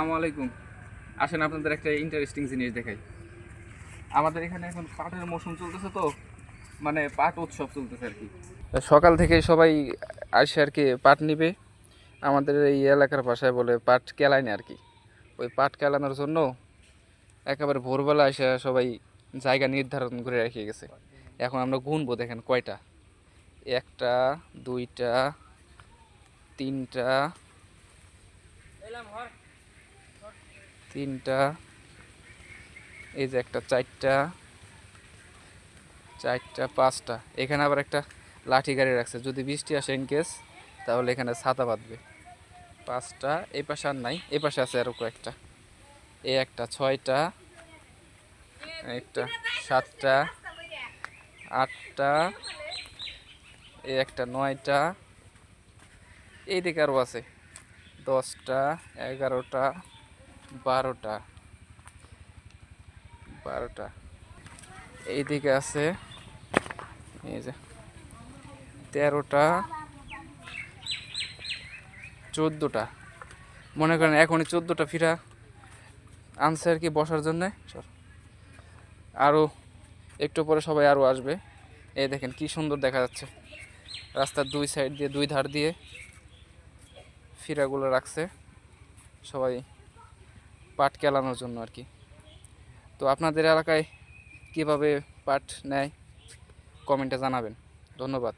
আসসালামু আলাইকুম। আসেন আপনাদের একটা ইন্টারেস্টিং জিনিস দেখাই। আমাদের এখানে এখন পাটের মৌসুম চলতেছে, তো মানে পাট উৎসব চলতেছে আর কি। সকাল থেকে সবাই আসে আর কি পাট নিবে। আমাদের এই এলাকার ভাষায় বলে পাট কেলাইনে আর কি। ওই পাট কেলানোর জন্য একেবারে ভোরবেলা এসে সবাই জায়গা নির্ধারণ করে রেখে গেছে। এখন আমরা গুনবো, দেখেন কয়টা। একটা, দুইটা, তিনটা, তিনটা, এই যে একটা, চারটা, চারটা, পাঁচটা। এখানে আবার একটা লাঠি গাড়ি রাখছে, যদি বৃষ্টি আসে ইনকেস তাহলে এখানে ছাতা বাঁধবে। পাঁচটা, এই পাশে আর নাই, এই পাশে আছে আরো কয়েকটা। এই একটা, ছয়টা, একটা, সাতটা, আটটা, এই একটা, নয়টা, এইদিকে আরও আছে, 10টা, 11টা, 12টা, 12টা, এইদিকে আছে এই যে 13টা, 14টা। মনে করেন এখনই 14টা ফিরা আনছে আর কি বসার জন্যে। আরও একটু পরে সবাই আরও আসবে। এই দেখেন কি সুন্দর দেখা যাচ্ছে, রাস্তার দুই সাইড দিয়ে, দুই ধার দিয়ে ফিরাগুলো রাখছে সবাই পাট কেলানোর জন্য আর কি। তো আপনাদের এলাকায় কিভাবে পাট নেয় কমেন্টে জানাবেন। ধন্যবাদ।